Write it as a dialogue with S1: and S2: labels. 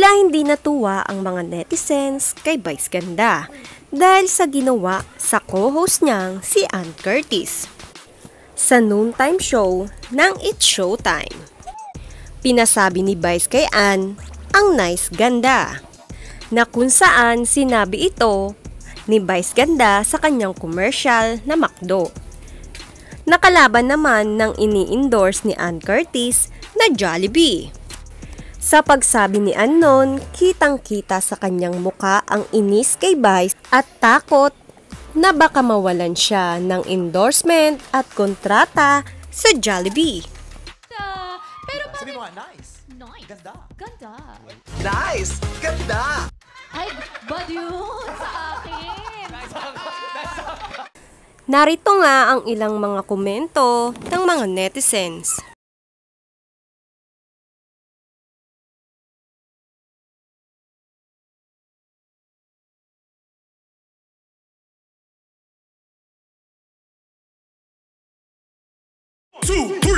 S1: Tila hindi natuwa ang mga netizens kay Vice Ganda dahil sa ginawa sa co-host niyang si Ann Curtis sa noontime show ng It's Showtime. Pinasabi ni Vice kay Ann ang nice ganda na kung saan sinabi ito ni Vice Ganda sa kanyang commercial na McDo. Nakalaban naman ng ini-endorse ni Ann Curtis na Jollibee. Sa pagsabi ni Ann noon, kitang-kita sa kanyang muka ang inis kay Vice at takot na baka mawalan siya ng endorsement at kontrata sa Jollibee.
S2: Pero
S3: Sabi mo
S2: bakit?
S3: nga, nice.
S2: Nice.
S3: Ganda.
S2: Ganda.
S3: Nice! Ganda!
S2: Ay, bad yun sa akin.
S1: Narito nga ang ilang mga komento ng mga netizens.
S4: Two.